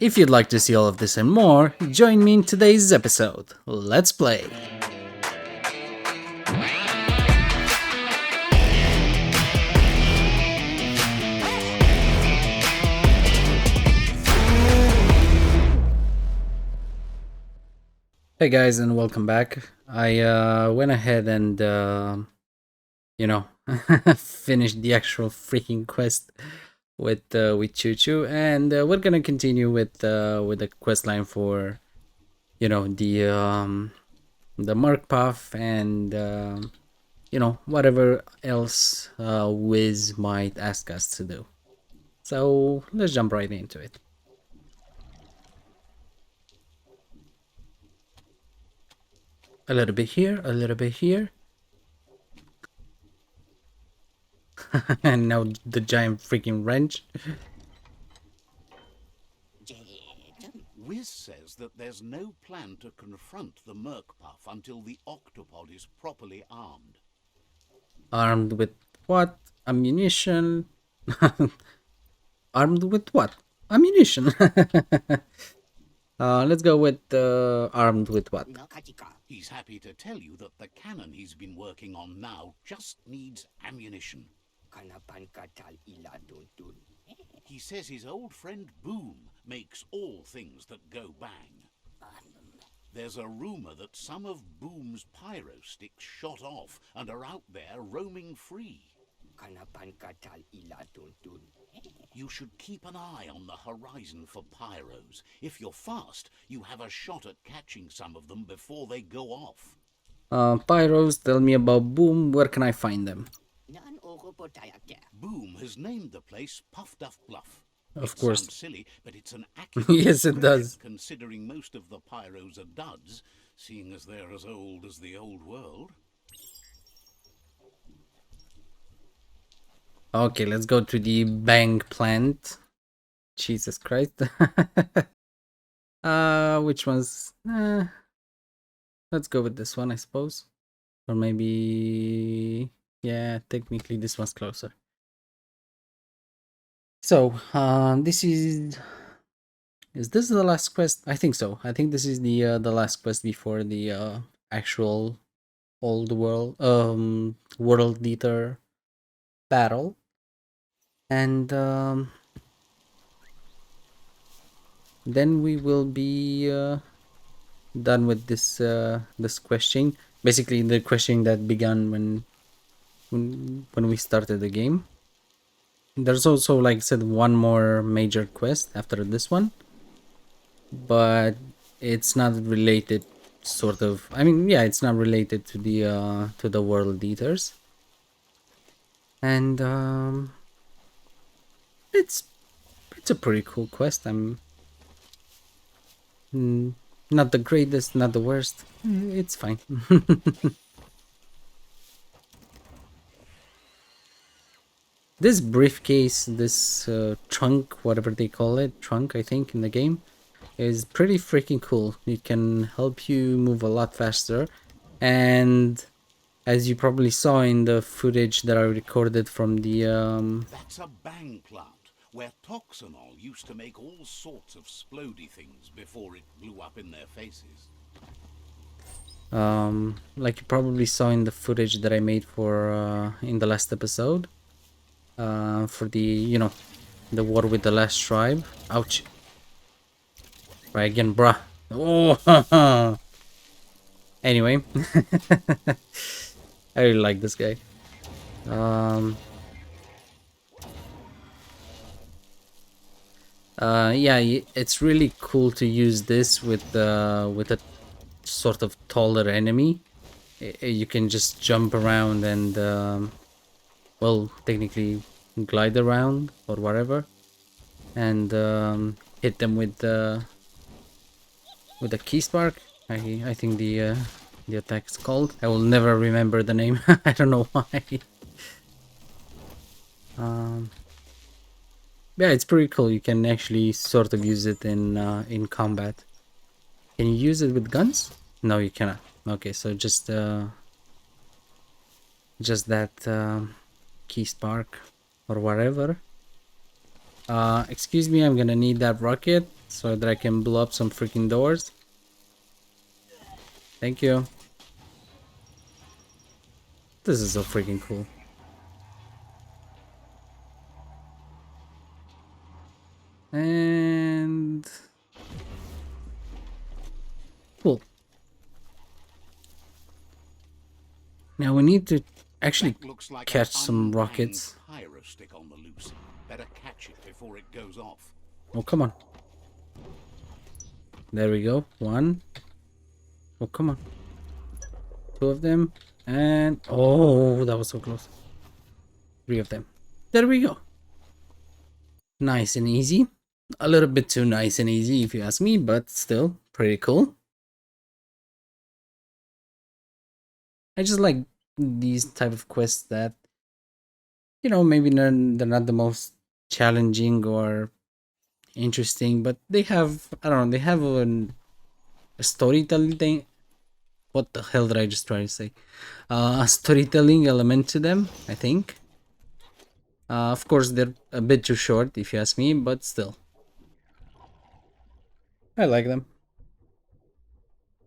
If you'd like to see all of this and more, join me in today's episode. Let's play! Hey guys, and welcome back. I went ahead and, finished the actual freaking quest with Choo Choo, and we're gonna continue with the quest line for, the Murk Puff and whatever else Wiz might ask us to do. So let's jump right into it. A little bit here, a little bit here. And now the giant freaking wrench. Wiz says that there's no plan to confront the Murk Puff until the Octopod is properly armed. Armed with what? Ammunition? Armed with what? Ammunition. Let's go with armed with what? He's happy to tell you that the cannon he's been working on now just needs ammunition. He says his old friend Boom makes all things that go bang. There's a rumor that some of Boom's pyro sticks shot off and are out there roaming free. You should keep an eye on the horizon for pyros. If you're fast, you have a shot at catching some of them before they go off. Pyros, tell me about Boom. Where can I find them? Boom has named the place Puff Duff Bluff. Of course. Sounds silly, but it's an accurate Yes, it does. Considering most of the pyros are duds, seeing as they're as old as the old world. Okay, let's go to the bank plant. Jesus Christ. Which one's... let's go with this one, I suppose. Or maybe... yeah, technically this one's closer. So, this is... Is this the last quest? I think so. I think this is the last quest before the actual old world... Worldeater battle. And then we will be done with this this questing. Basically, the questing that began when we started the game. There's also, like I said, one more major quest after this one, but it's not related. Sort of. I mean, yeah, it's not related to the Worldeaters, and it's a pretty cool quest. I'm not the greatest, not the worst. It's fine. This briefcase, this trunk, whatever they call it, trunk I think in the game, is pretty freaking cool. It can help you move a lot faster, and as you probably saw in the footage that I recorded from the That's a bang plant, where Toxanol used to make all sorts of splody things before it blew up in their faces. like you probably saw in the footage that I made for in the last episode, for the the war with the last tribe. Ouch! Right again, bruh. Oh. Anyway, I really like this guy. Yeah, it's really cool to use this with a sort of taller enemy. You can just jump around and well, technically glide around or whatever, and hit them with the key spark. I think the attack is called. I will never remember the name. I don't know why. Yeah, it's pretty cool. You can actually sort of use it in combat. Can you use it with guns? No, you cannot. Okay, so just that key spark or whatever. Excuse me, I'm gonna need that rocket. so that I can blow up some freaking doors. Thank you. This is so freaking cool. And cool. Now we need to actually Looks like catch an some unbanged rockets. pyro stick on the loose. Better catch it before it goes off. Oh, come on. There we go. One. Oh, come on. Two of them. And oh, that was so close. Three of them. There we go. Nice and easy. A little bit too nice and easy if you ask me, but still pretty cool. I just like these type of quests that, you know, maybe they're not the most challenging or interesting, but they have, I don't know, they have a storytelling thing. What the hell did I just try to say? A storytelling element to them, I think. Of course, they're a bit too short, if you ask me, but still. I like them.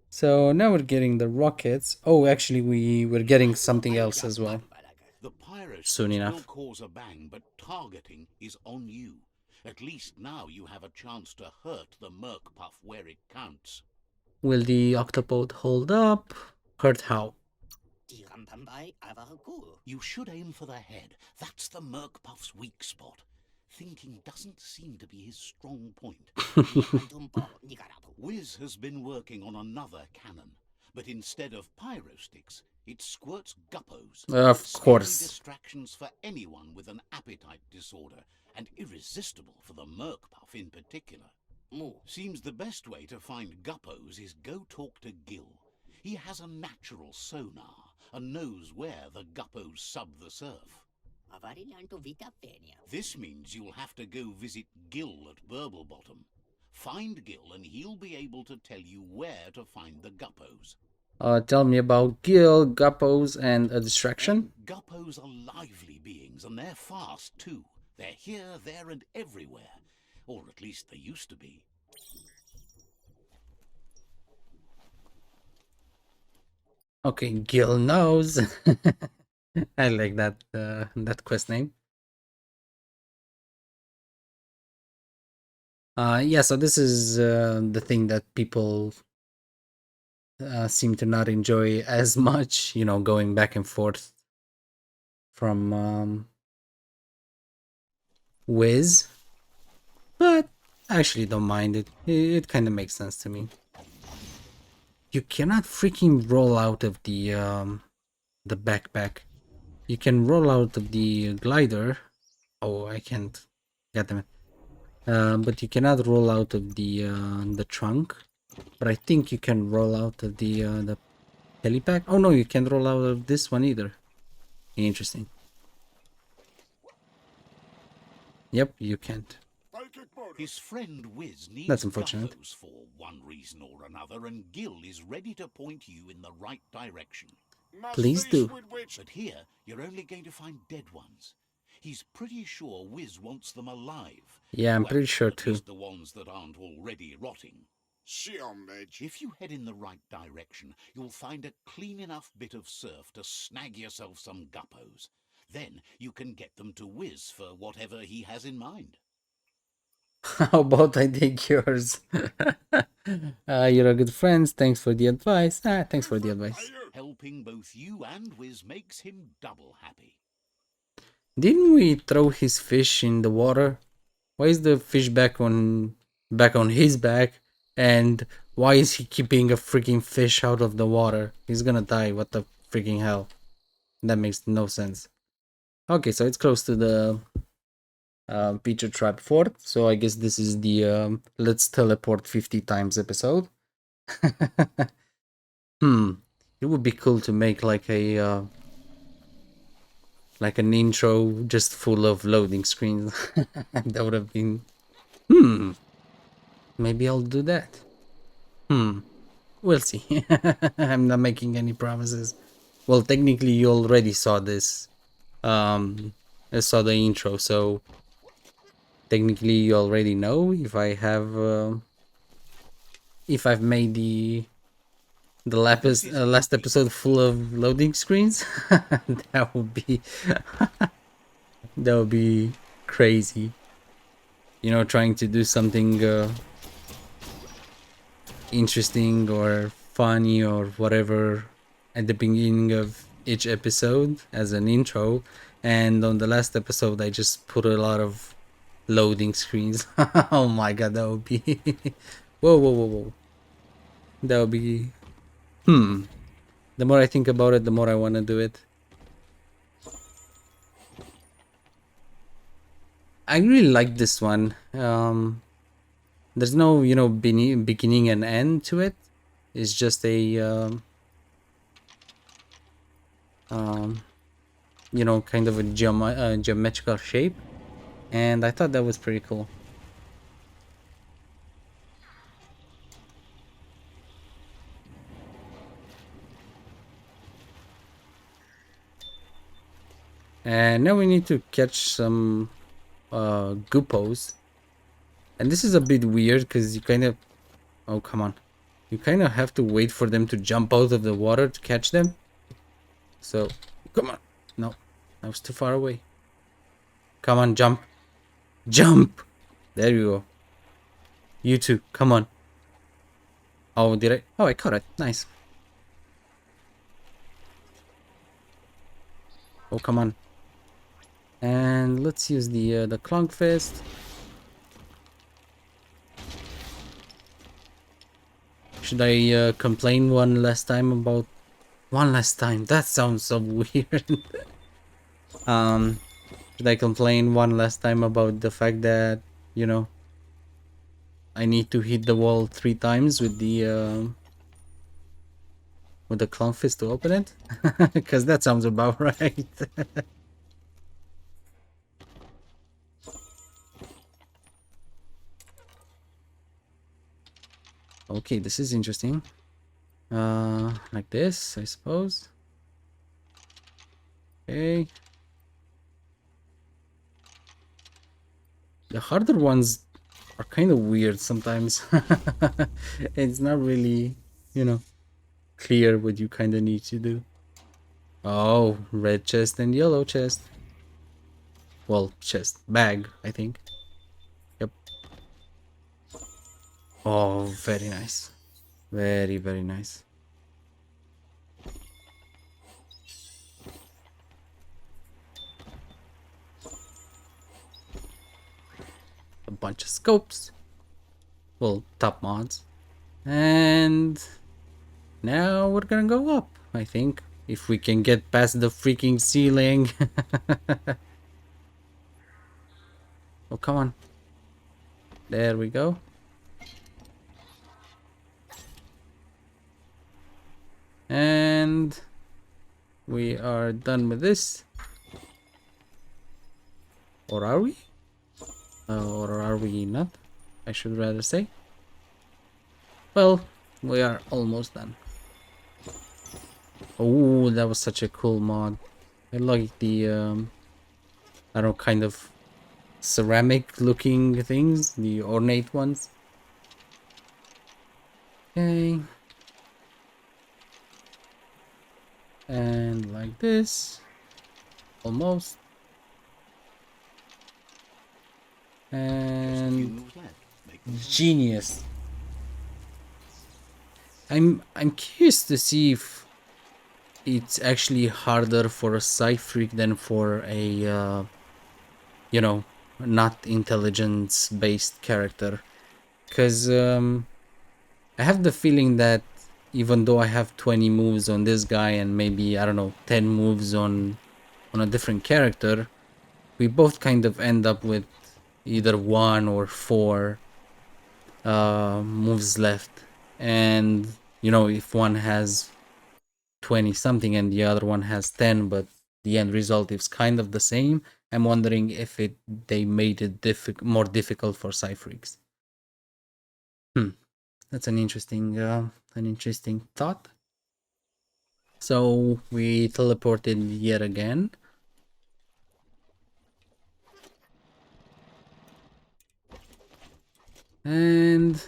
So now we're getting the rockets. Oh, actually, we're getting something else as well. The pyro Soon sticks will enough. cause a bang, but targeting is on you. At least now you have a chance to hurt the Murk Puff where it counts. Will the Octopod hold up? Hurt how? You should aim for the head. That's the Murk Puff's weak spot. Thinking doesn't seem to be his strong point. Wiz has been working on another cannon, but instead of pyro sticks, it squirts Guppos. Of Scary course. distractions for anyone with an appetite disorder, and irresistible for the Murk Puff in particular. Seems the best way to find Guppos is go talk to Gil. He has a natural sonar and knows where the Guppos sub the surf. This means you'll have to go visit Gil at Burblebottom. Find Gil and he'll be able to tell you where to find the Guppos. Tell me about Gil, Guppos, and a distraction. Guppos are lively beings and they're fast too. They're here, there, and everywhere. Or at least they used to be. Okay, Gil knows. I like that quest name. Yeah, so this is the thing that people seem to not enjoy as much, you know, going back and forth from Wiz. But I actually don't mind it. It kind of makes sense to me. You cannot freaking roll out of the backpack. You can roll out of the glider. Oh, I can't. God damn it. But you cannot roll out of the trunk. But I think you can roll out of the helipack. Oh no, you can't roll out of this one either. Interesting. Yep, you can't. His friend Wiz needs That's unfortunate. Guppos for one reason or another, and Gil is ready to point you in the right direction. Please do. But here, you're only going to find dead ones. He's pretty sure Wiz wants them alive. Yeah, I'm Well, pretty sure at too. least the ones that aren't already rotting. If you head in the right direction, you'll find a clean enough bit of surf to snag yourself some Guppos. Then you can get them to Wiz for whatever he has in mind. How about I take yours? You're a good friend. Thanks for the advice. Thanks for the advice. Helping both you and Wiz makes him double happy. Didn't we throw his fish in the water? Why is the fish back on his back? And why is he keeping a freaking fish out of the water? He's gonna die. What the freaking hell? That makes no sense. Okay, so it's close to the Peter Trap Fort. So I guess this is the let's teleport 50 times episode. It would be cool to make like a like an intro just full of loading screens. That would have been maybe I'll do that. We'll see. I'm not making any promises. Well, technically you already saw this. I saw the intro, so technically you already know if I've made the last episode full of loading screens. That would be that would be crazy. You know, trying to do something interesting or funny or whatever at the beginning of each episode as an intro, and on the last episode I just put a lot of loading screens. Oh my god, that would be whoa whoa whoa whoa. That would be the more I think about it, the more I want to do it. I really like this one. There's no, you know, beginning and end to it. It's just a you know, kind of a geometrical shape, and I thought that was pretty cool. And now we need to catch some Guppos. And this is a bit weird because you kind of... Oh, come on. You kind of have to wait for them to jump out of the water to catch them. So, come on. No, I was too far away. Come on, jump. Jump! There you go. You too, come on. Oh, did I? Oh, I caught it. Nice. Oh, come on. And let's use the clunk fist. Should I complain one last time about... One last time? That sounds so weird. um, should I complain one last time about the fact that, you know, I need to hit the wall 3 times with the clunk fist to open it? Because that sounds about right. Okay, this is interesting. Like this, I suppose. Okay. The harder ones are kind of weird sometimes. It's not really, you know, clear what you kind of need to do. Oh, red chest and yellow chest. Well, chest, bag, I think. Yep. Oh, very nice. Very, very nice. A bunch of scopes. Well, top mods. And now we're gonna go up, I think. If we can get past the freaking ceiling. Oh, come on. There we go. And we are done with this. Or are we? Or are we not? I should rather say. Well, we are almost done. Oh, that was such a cool mod. I like the, I don't know, kind of ceramic looking things, the ornate ones. Okay. And like this. Almost. And genius. I'm curious to see if it's actually harder for a Psy-Freak than for a you know, not intelligence based character, because I have the feeling that even though I have 20 moves on this guy and maybe, I don't know, 10 moves on a different character, we both kind of end up with either 1 or 4 moves left. And you know, if one has 20 something and the other one has 10, but the end result is kind of the same, I'm wondering if they made it more difficult for Psy-Freaks. That's an interesting thought. So we teleported yet again. And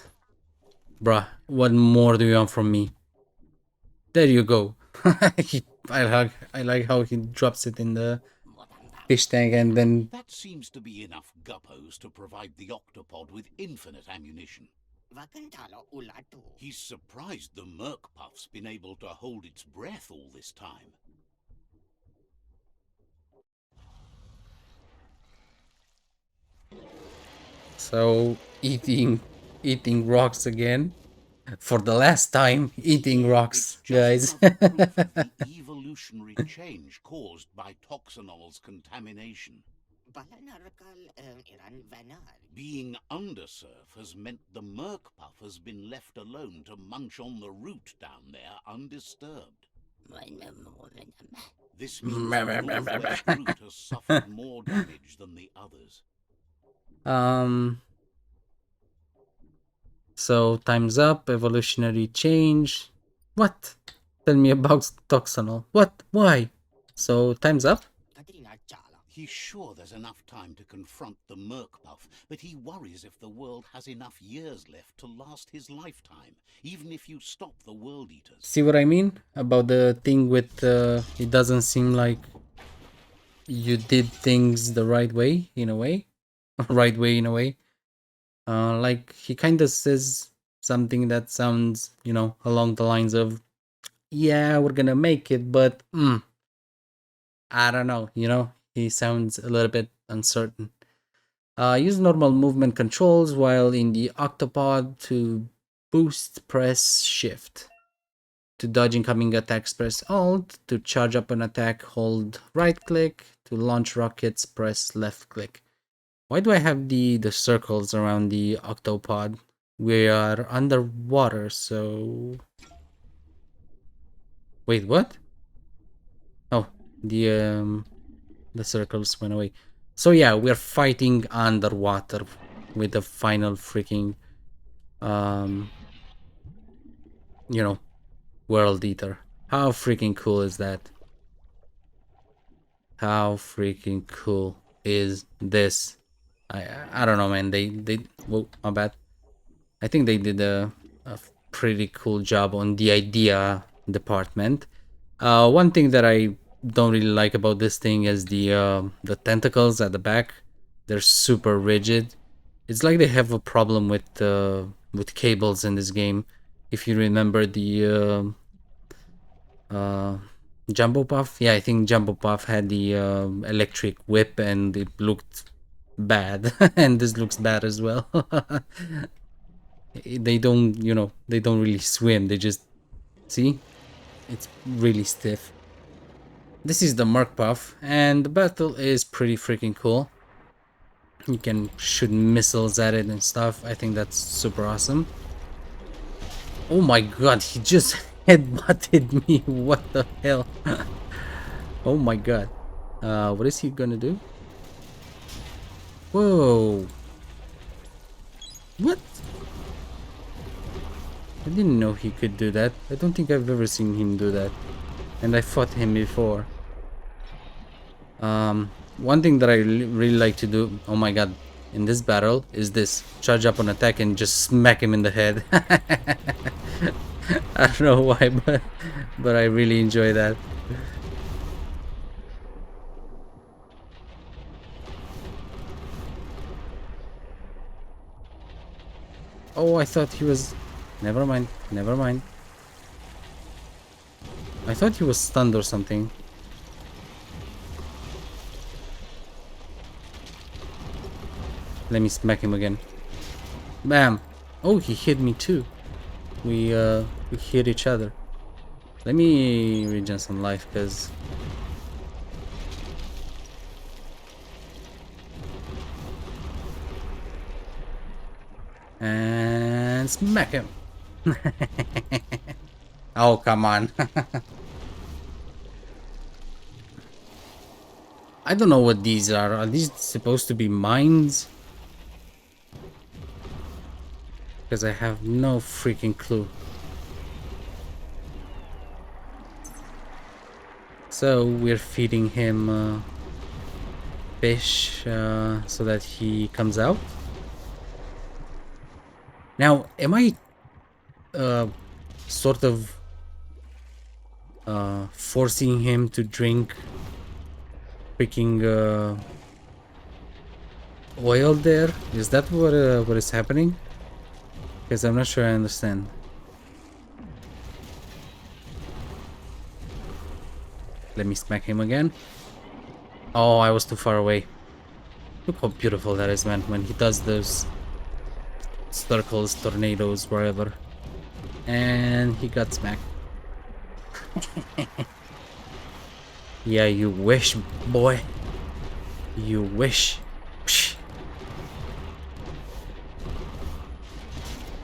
bruh, what more do you want from me? There you go. I like how he drops it in the fish tank and then That seems to be enough Guppos to provide the Octopod with infinite ammunition. He's surprised the Murk Puff's been able to hold its breath all this time. so eating rocks again. For the last time, eating rocks, It's guys. just another proof of the evolutionary change caused by Toxanol's contamination. Being undersurf has meant the Murk Puff has been left alone to munch on the root down there undisturbed. This means the northwest root has suffered more damage than the others. So time's up, evolutionary change. What? Tell me about Toxanol. What? Why? So time's up? He's sure there's enough time to confront the Murk Puff, but he worries if the world has enough years left to last his lifetime, even if you stop the Worldeaters. See what I mean? About the thing with it doesn't seem like you did things the right way, in a way. Right way, in a way. Like he kind of says something that sounds, along the lines of, yeah, we're gonna make it, but I don't know, he sounds a little bit uncertain. Use normal movement controls while in the Octopod. To boost, press shift. To dodge incoming attacks, press alt. To charge up an attack, hold right click. To launch rockets, press left click. Why do I have the circles around the Octopod? We are underwater, so... Wait, what? Oh, the circles went away. So yeah, we're fighting underwater with the final freaking, Worldeater. How freaking cool is that? How freaking cool is this? I don't know, man. They whoa, my bad. I think they did a pretty cool job on the idea department. One thing that I don't really like about this thing is the tentacles at the back. They're super rigid. It's like they have a problem with cables in this game. If you remember the Jumbo Puff, yeah, I think Jumbo Puff had the electric whip and it looked bad, and this looks bad as well. They don't really swim. They just see. It's really stiff. This is the Murk Puff, and the battle is pretty freaking cool. You can shoot missiles at it and stuff. I think that's super awesome. Oh my god, he just headbutted me. What the hell? Oh my god. What is he gonna do? Whoa. What? I didn't know he could do that. I don't think I've ever seen him do that. And I fought him before. One thing that I really like to do, oh my god, in this battle is this. Charge up on attack and just smack him in the head. I don't know why, but I really enjoy that. Oh, I thought he was... Never mind, never mind. I thought he was stunned or something. Let me smack him again. Bam! Oh, he hit me too. We hit each other. Let me regen some life, because... And smack him! Oh, come on. I don't know what these are. Are these supposed to be mines? Because I have no freaking clue. So we're feeding him fish so that he comes out. Now, am I sort of forcing him to drink freaking oil there? Is that what is happening? Because I'm not sure I understand. Let me smack him again. Oh, I was too far away. Look how beautiful that is, man, when he does those circles, tornadoes, wherever. And he got smacked. Yeah, you wish, boy. You wish. Psh.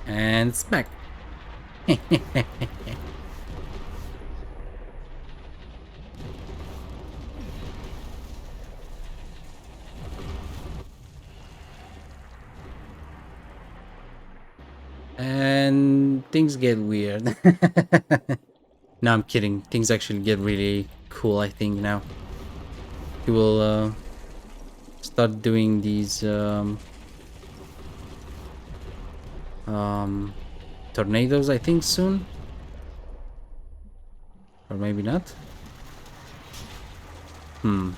And smack. And things get weird. No, I'm kidding. Things actually get really cool, I think, now. He will start doing these um, tornadoes, I think, soon. Or maybe not. I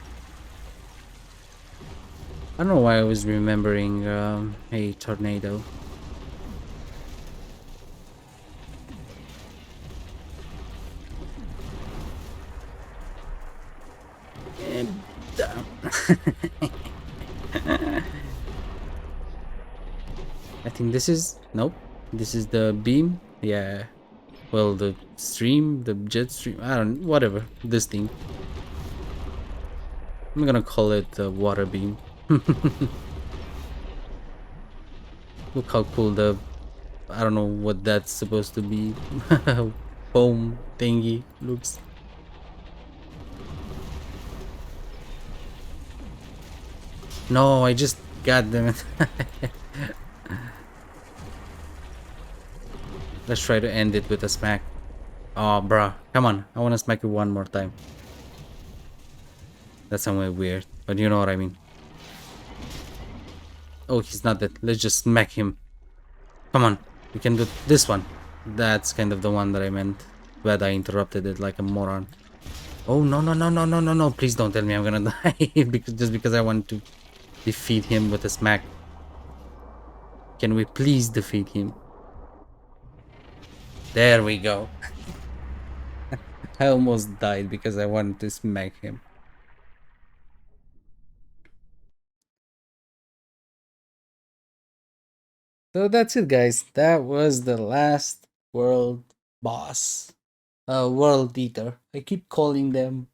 don't know why I was remembering a tornado. And down. I think this is... Nope. This is the beam. Yeah. Well, the stream, the jet stream. I don't... Whatever. This thing. I'm gonna call it the water beam. Look how cool the... I don't know what that's supposed to be. Foam thingy looks. No, I just... God damn it. Let's try to end it with a smack. Oh, bruh. Come on. I want to smack you one more time. That sounded weird, but you know what I mean. Oh, he's not dead. Let's just smack him. Come on. We can do this one. That's kind of the one that I meant. But I interrupted it like a moron. Oh, no, no, no, no, no, no, no. Please don't tell me I'm gonna die. Just because I want to defeat him with a smack. Can we please defeat him? There we go. I almost died because I wanted to smack him. So that's it, guys. That was the last world boss. World eater. I keep calling them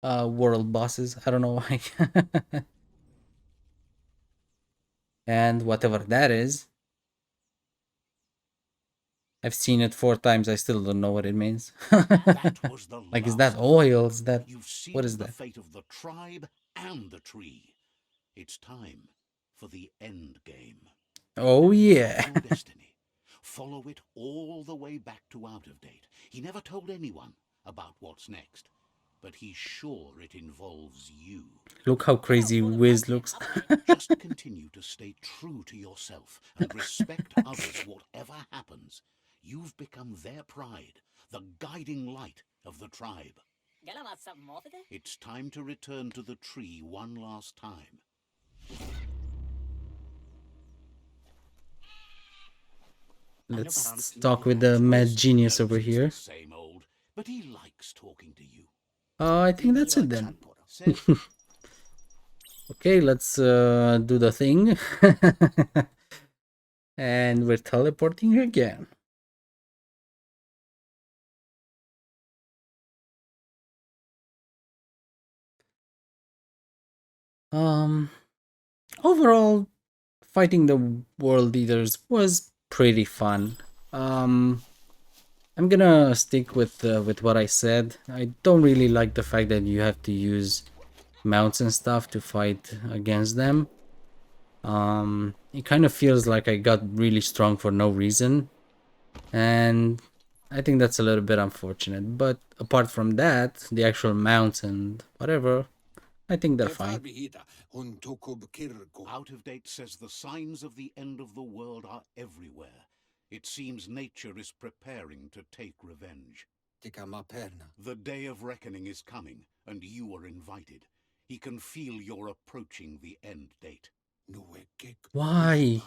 world bosses. I don't know why. And whatever that is, I've seen it 4 times. I still don't know what it means. That was the Like, is that last oil? battle. Is that... You've What is sealed the that? fate of the tribe and the tree. It's time for the end game. Oh, yeah. Your destiny. Follow it all the way back to Out of Date. He never told anyone about what's next, but he's sure it involves you. Look how crazy Wiz looks. Just continue to stay true to yourself and respect others whatever happens. You've become their pride, the guiding light of the tribe. It's time to return to the tree one last time. Let's talk with the mad genius over here. Same old, but he likes talking to you. I think that's it then. Okay, let's do the thing. And we're teleporting again. Overall, fighting the world leaders was pretty fun. I'm gonna stick with what I said. I don't really like the fact that you have to use mounts and stuff to fight against them. It kind of feels like I got really strong for no reason, and I think that's a little bit unfortunate. But apart from that, the actual mounts and whatever, I think they're fine. Out of Date says the signs of the end of the world are everywhere. It seems nature is preparing to take revenge. The day of reckoning is coming, and you are invited. He can feel you're approaching the end date. Why?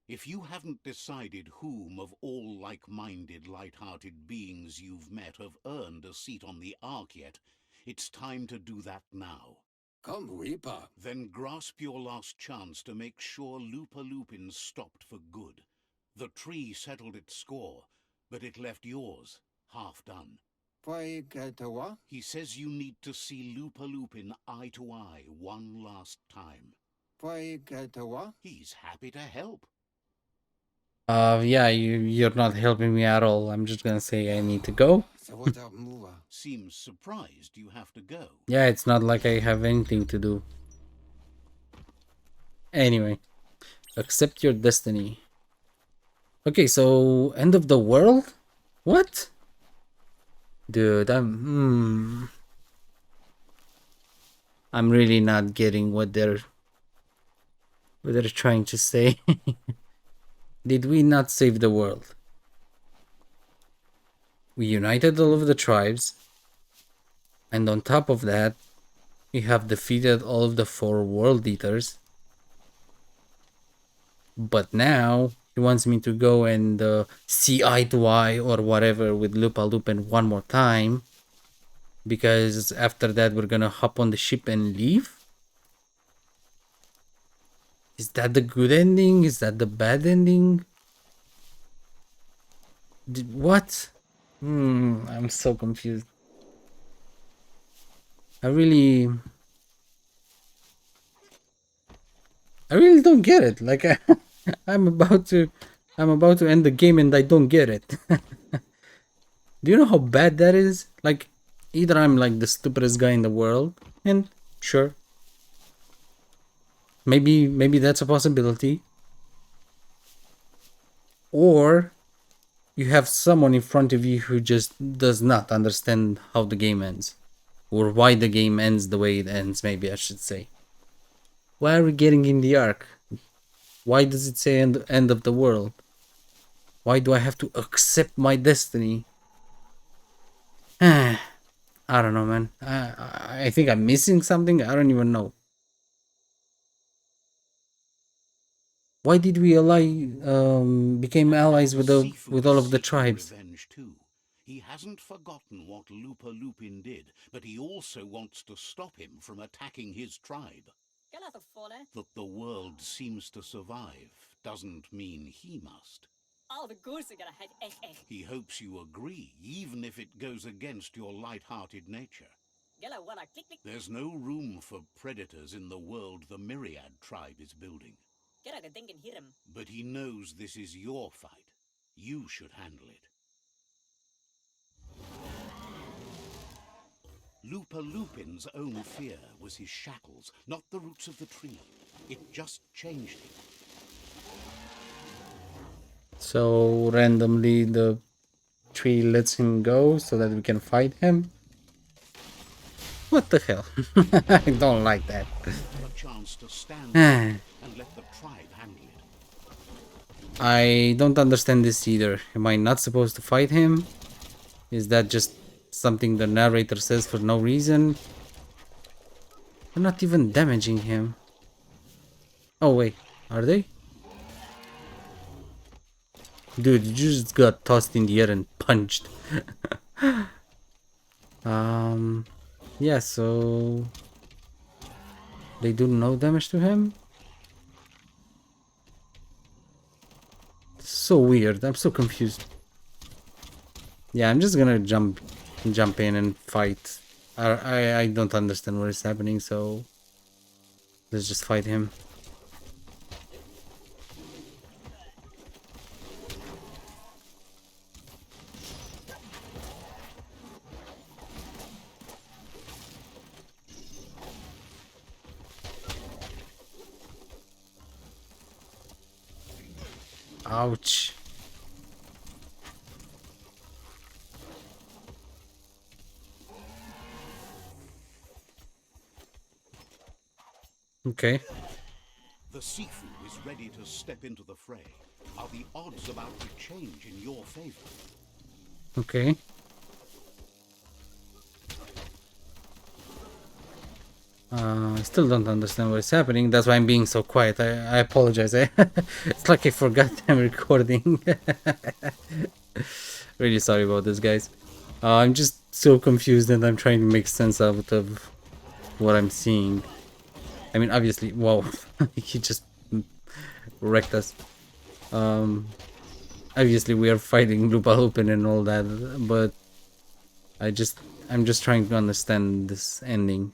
If you haven't decided whom of all like-minded, light-hearted beings you've met have earned a seat on the Ark yet, it's time to do that now. Then grasp your last chance to make sure Loopalupin's stopped for good. The tree settled its score, but it left yours half done. He says you need to see Loopalupin eye to eye one last time. He's happy to help. Yeah, you're not helping me at all. I'm just gonna say I need to go. Seems surprised you have to go. Yeah, it's not like I have anything to do. Anyway, accept your destiny. Okay, so end of the world? What? Dude, I'm really not getting what they're trying to say. Did we not save the world? We united all of the tribes, and on top of that, we have defeated all of the 4 Worldeaters. But now he wants me to go and see eye to eye or whatever with Loopalupin one more time, because after that we're gonna hop on the ship and leave. Is that the good ending? Is that the bad ending? What? I'm so confused. I really don't get it. Like I'm about to end the game and I don't get it. Do you know how bad that is? Like, either I'm like the stupidest guy in the world, and sure, maybe that's a possibility, or you have someone in front of you who just does not understand how the game ends, or why the game ends the way it ends. Maybe I should say. Why are we getting in the Ark? Why does it say end of the world? Why do I have to accept my destiny? I don't know, man. I think I'm missing something. I don't even know. Why did we became allies with all of the tribes? Revenge too. He hasn't forgotten what Loopalupin did, but he also wants to stop him from attacking his tribe. That the world seems to survive doesn't mean he must. He hopes you agree, even if it goes against your light-hearted nature. There's no room for predators in the world the Myriad tribe is building. But he knows this is your fight. You should handle it. Loopalupin's own fear was his shackles, not the roots of the tree. It just changed him. So randomly the tree lets him go so that we can fight him. What the hell? I don't like that. A chance to stand and let the tribe handle it. I don't understand this either. Am I not supposed to fight him? Is that just something the narrator says for no reason? They're not even damaging him. Oh wait, are they? Dude, you just got tossed in the air and punched. Yeah, so they do no damage to him? So weird. I'm so confused. Yeah, I'm just gonna jump in and fight. I don't understand what is happening, so let's just fight him. Ouch. Okay. The Sifu is ready to step into the fray. are the odds about to change in your favor. Okay. I still don't understand what is happening. That's why I'm being so quiet. I apologize. It's like I forgot I'm recording. Really sorry about this, guys. I'm just so confused and I'm trying to make sense out of what I'm seeing. I mean, obviously, whoa, he just wrecked us. Obviously, we are fighting Lupa Lupin and all that, but I'm just trying to understand this ending.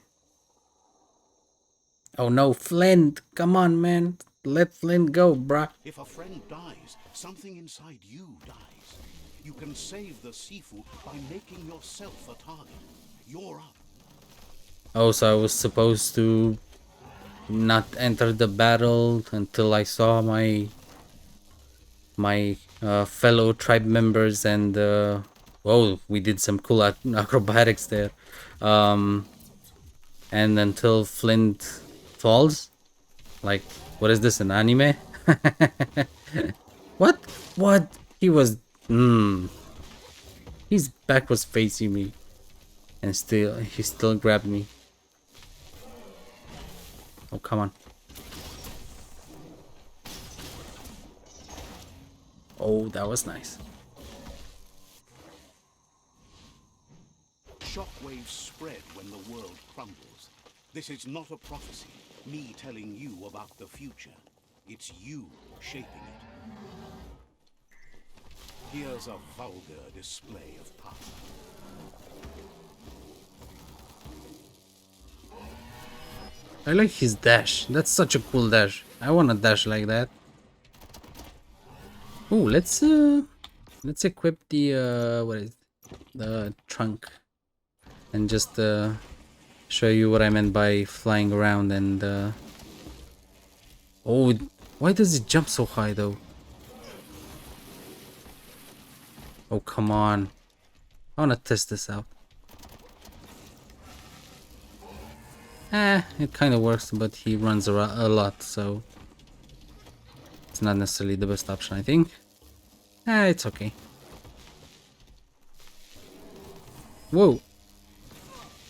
Oh no, Flint! Come on, man! Let Flint go, bruh! If a friend dies, something inside you dies. You can save the Sifu by making yourself a target. You're up. Oh, so I was supposed to not enter the battle until I saw my fellow tribe members, and whoa, we did some cool acrobatics there. And until Flint falls. Like, what is this, an anime? What? What? He was... His back was facing me. And still, he still grabbed me. Oh, come on. Oh, that was nice. Shockwaves spread when the world crumbles. This is not a prophecy, me telling you about the future. It's you shaping it. Here's a vulgar display of power. I like his dash. That's such a cool dash. I want a dash like that. Oh, let's equip the what is it? The trunk, and just show you what I meant by flying around and oh, why does it jump so high though? Oh, come on. I wanna test this out. It kind of works, but he runs a lot, so it's not necessarily the best option, I think. It's okay. Whoa.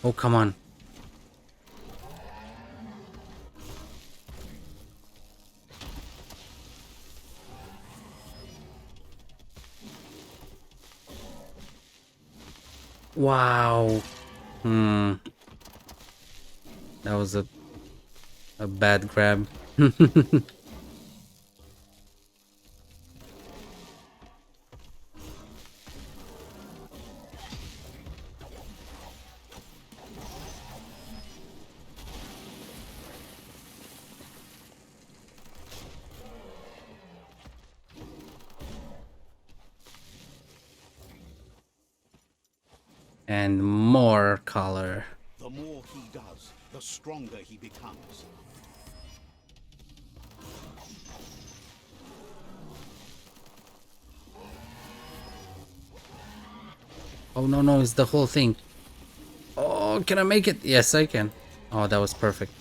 Oh, come on. Wow. That was a bad grab. And more color. The more he does, the stronger he becomes. Oh no, no, it's the whole thing. Oh, can I make it? Yes, I can. Oh, that was perfect.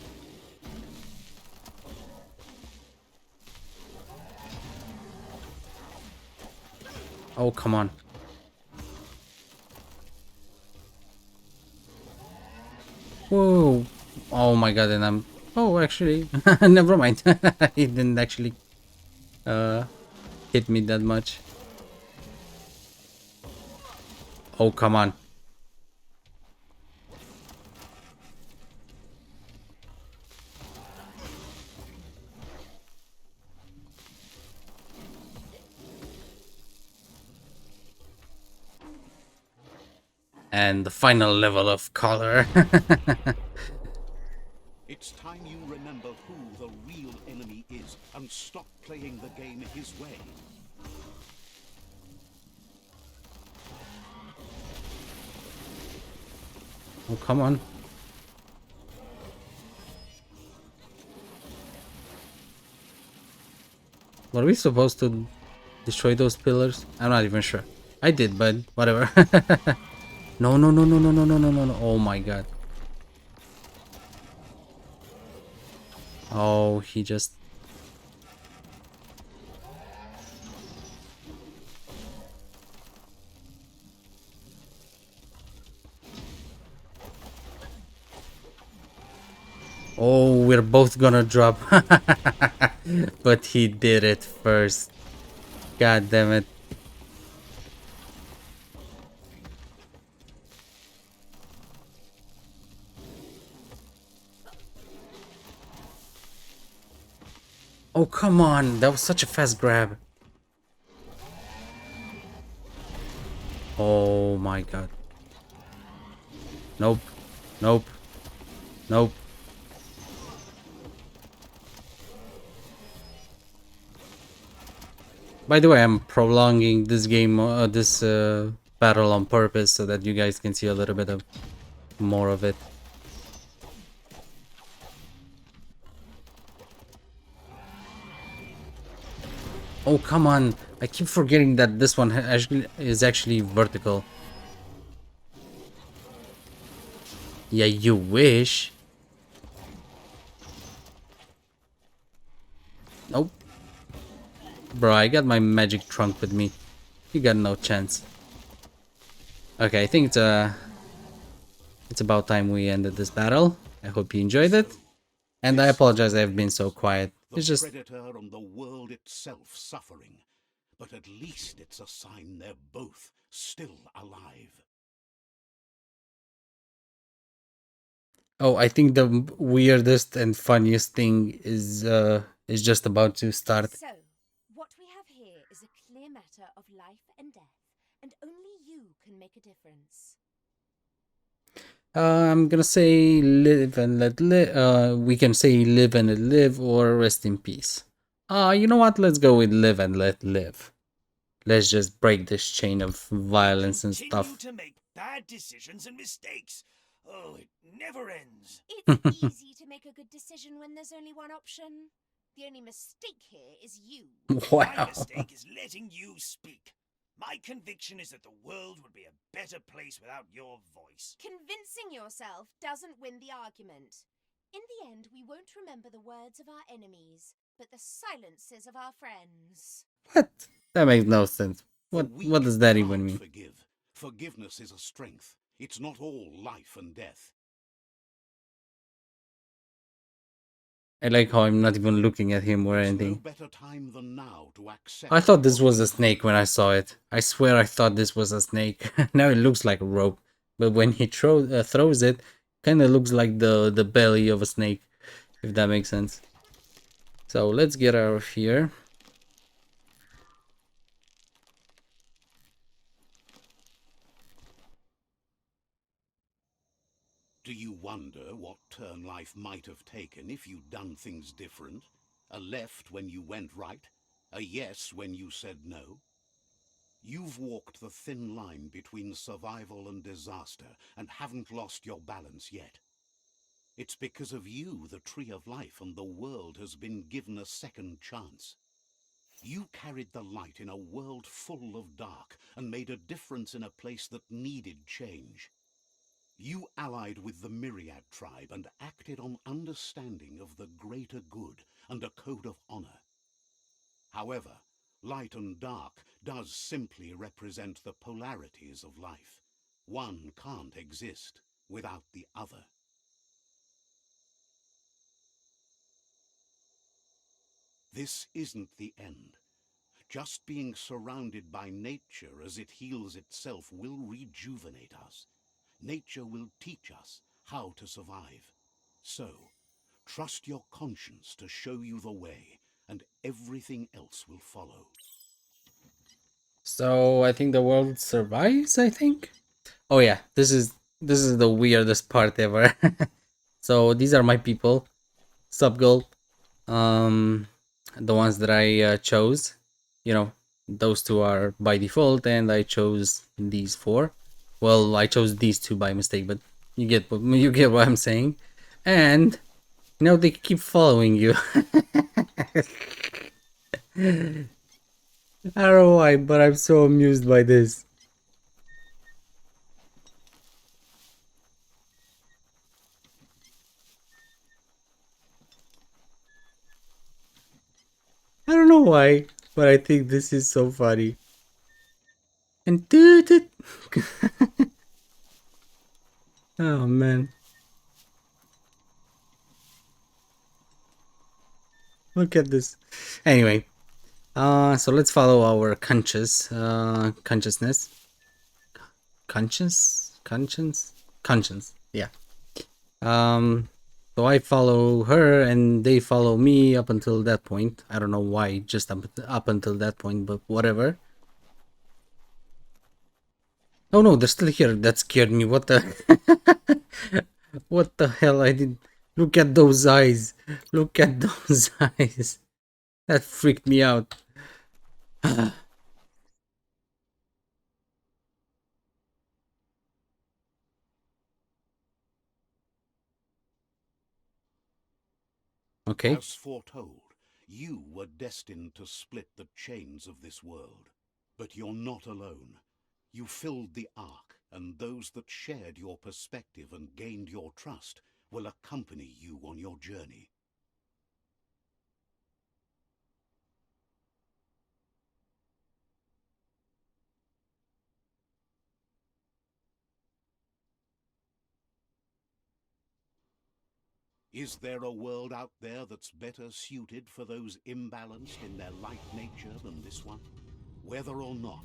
Oh, come on. Whoa. Oh my god, and I'm... Oh, actually, never mind. It didn't actually hit me that much. Oh, come on. And the final level of color. It's time you remember who the real enemy is and stop playing the game his way. Oh, come on. Were we supposed to destroy those pillars? I'm not even sure. I did, but whatever. No, no, no, no, no, no, no, no, no, no. Oh my god. Oh, he just... Oh, we're both gonna drop. But he did it first. God damn it. Oh, come on. That was such a fast grab. Oh my god. Nope. Nope. Nope. By the way, I'm prolonging this game, this battle on purpose so that you guys can see a little bit of more of it. Oh, come on. I keep forgetting that this one actually is actually vertical. Yeah, you wish. Nope. Bro, I got my magic trunk with me. You got no chance. Okay, I think it's about time we ended this battle. I hope you enjoyed it. And I This apologize is I've been so quiet. the It's just Predator and the world itself suffering, but at least it's a sign they're both still alive. oh, I think the weirdest and funniest thing is just about to start. So, what we have here is a clear matter of life and death, and only you can make a difference. I'm gonna say live and let live. We can say live and let live or rest in peace. You know what? Let's go with live and let live. Let's just break this chain of violence and Continue stuff. to make bad decisions and mistakes. Oh, it never ends. It's easy to make a good decision when there's only one option. The only mistake here is you. My Wow. mistake is letting you speak. My conviction is that the world would be a better place without your voice. Convincing yourself doesn't win the argument. In the end, we won't remember the words of our enemies, but the silences of our friends. What? That makes no sense. The What weak does that even can't mean? forgive. Forgiveness is a strength. It's not all life and death. I like how I'm not even looking at him or There's no anything. better time than now to accept. I thought this what was a is snake when right. I saw it. I swear I thought this was a snake. Now it looks like a rope, but when he throws it, kind of looks like the belly of a snake, if that makes sense. So let's get out of here. Do you wonder what turn life might have taken if you'd done things different? A left when you went right? A yes when you said no? You've walked the thin line between survival and disaster and haven't lost your balance yet. It's because of you the Tree of Life and the world has been given a second chance. You carried the light in a world full of dark and made a difference in a place that needed change. You allied with the Myriad tribe and acted on understanding of the greater good and a code of honor. However, light and dark does simply represent the polarities of life. One can't exist without the other. This isn't the end. Just being surrounded by nature as it heals itself will rejuvenate us. Nature will teach us how to survive. So, trust your conscience to show you the way, and everything else will follow. So I think the world survives, I think. Oh yeah, this is the weirdest part ever. So these are my people. Subgoal. Um the ones that I chose. You know, those two are by default and I chose these four. Well, I chose these two by mistake, but you get what I'm saying. And you know they keep following you. I don't know why, but I'm so amused by this. I don't know why, but I think this is so funny. And dude, oh man. Look at this. Anyway, so let's follow our consciousness. Conscience. Yeah. So I follow her and they follow me up until that point. I don't know why, just up until that point, but whatever. Oh no, they're still here. That scared me. What the? What the hell? I did. Look at those eyes. Look at those eyes. That freaked me out. Okay. As foretold, you were destined to split the chains of this world. But you're not alone. You filled the Ark, and those that shared your perspective and gained your trust will accompany you on your journey. Is there a world out there that's better suited for those imbalanced in their light nature than this one? Whether or not,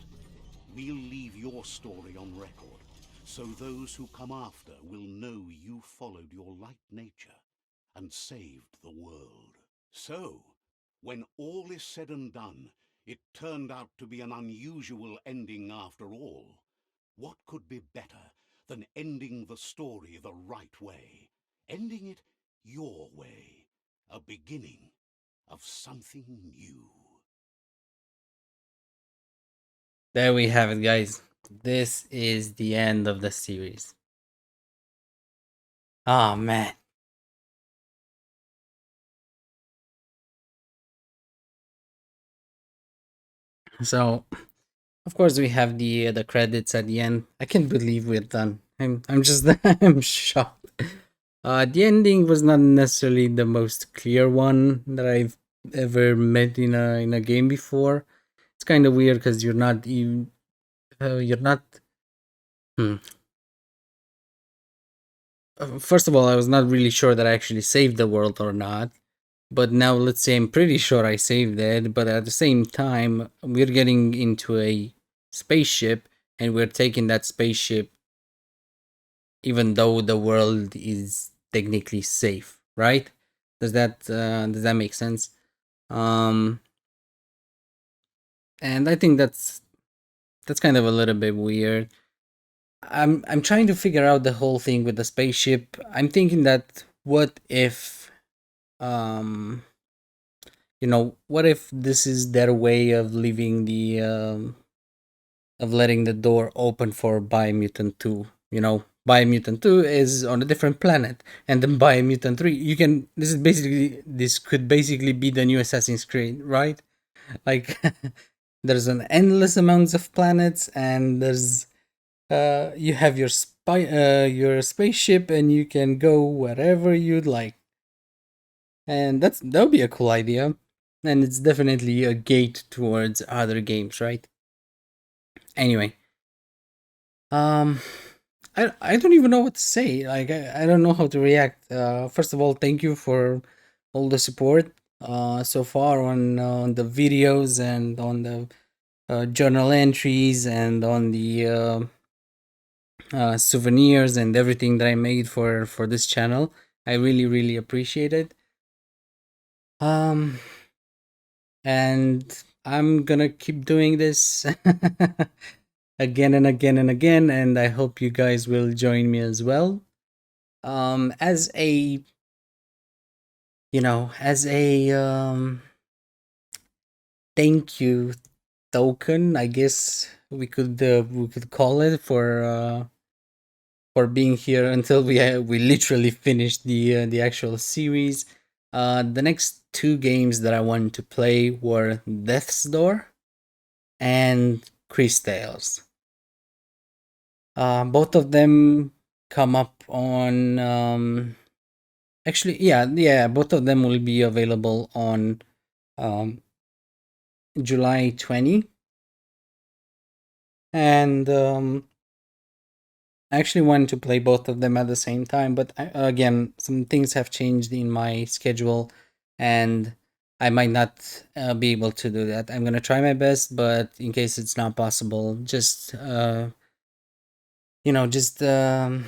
we'll leave your story on record, so those who come after will know you followed your light nature and saved the world. So, when all is said and done, it turned out to be an unusual ending after all. What could be better than ending the story the right way? Ending it your way. A beginning of something new. There we have it, guys. This is the end of the series. Oh man. So, of course, we have the credits at the end. I can't believe we're done. I'm just I'm shocked. The ending was not necessarily the most clear one that I've ever met in a game before. It's kind of weird because you're not. Hmm. First of all, I was not really sure that I actually saved the world or not. But now let's say I'm pretty sure I saved it. But at the same time, we're getting into a spaceship and we're taking that spaceship even though the world is technically safe, right? Does that make sense? Um, and I think that's kind of a little bit weird. I'm trying to figure out the whole thing with the spaceship. I'm thinking that what if um what if this is their way of leaving the of letting the door open for Biomutant 2. Biomutant 2 is on a different planet, and then Biomutant 3, this could basically be the new Assassin's Creed, right? Like, there's an endless amounts of planets, and you have your spaceship, and you can go wherever you'd like. And that would be a cool idea. And it's definitely a gate towards other games, right? Anyway, um, I don't even know what to say. Like I don't know how to react. First of all, thank you for all the support so far on the videos and on the journal entries and on the souvenirs and everything that I made for this channel. I really really appreciate it. Um, and I'm gonna keep doing this again and again and again, and I hope you guys will join me as well. As a thank you token, I guess we could call it for being here until we literally finished the actual series. The next two games that I wanted to play were Death's Door and Chris Tales. Both of them come up on actually yeah, both of them will be available on July 20. And I actually wanted to play both of them at the same time, but again, some things have changed in my schedule, and I might not be able to do that. I'm gonna try my best, but in case it's not possible, just you know, just know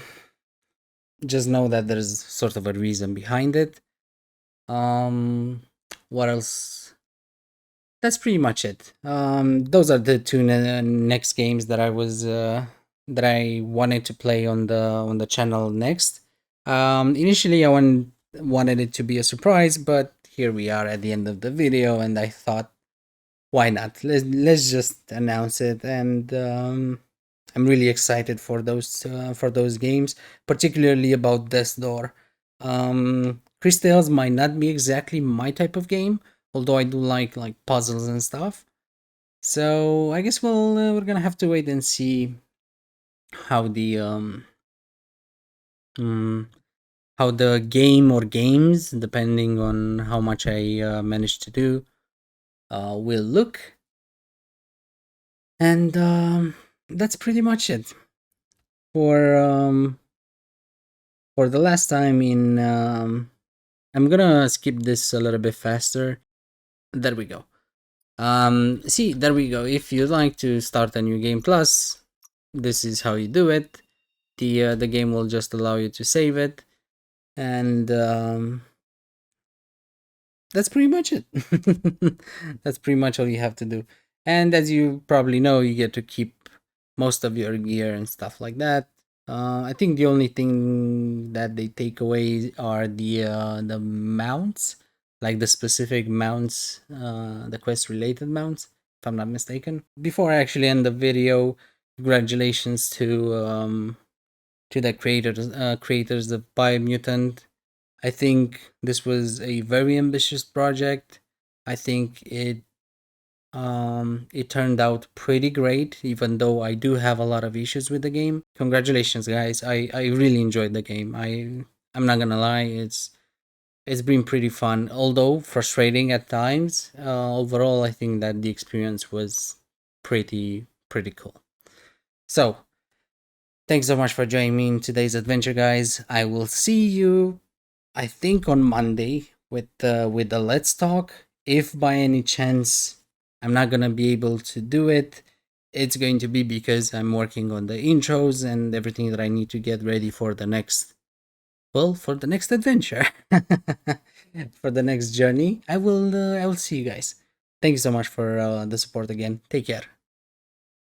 that there's sort of a reason behind it. What else? That's pretty much it. Those are the two next games that that I wanted to play on the channel next. Initially, wanted it to be a surprise, but here we are at the end of the video, and I thought, why not? Let's just announce it, and I'm really excited for those games, particularly about Death's Door. Crystals might not be exactly my type of game, although I do like puzzles and stuff. So I guess we're gonna have to wait and see how the mm, how the game or games, depending on how much I manage to do, will look. And that's pretty much it for the last time in. I'm gonna skip this a little bit faster. There we go. See, there we go. If you'd like to start a new game plus, this is how you do it. The game will just allow you to save it, and that's pretty much it. That's pretty much all you have to do. And as you probably know, you get to keep most of your gear and stuff like that. I think the only thing that they take away are the mounts, like the specific mounts, the quest related mounts, if I'm not mistaken. Before I actually end the video, congratulations to the creators of Biomutant. I think this was a very ambitious project. I think it turned out pretty great, even though I do have a lot of issues with the game. Congratulations, guys! I really enjoyed the game. I'm not gonna lie, it's been pretty fun, although frustrating at times. Overall, I think that the experience was pretty cool. So thanks so much for joining me in today's adventure, guys. I will see you, I think, on Monday with the Let's Talk. If by any chance I'm not gonna be able to do it, it's going to be because I'm working on the intros and everything that I need to get ready for the next, well, for the next adventure, for the next journey. I will see you guys. Thank you so much for the support again. Take care.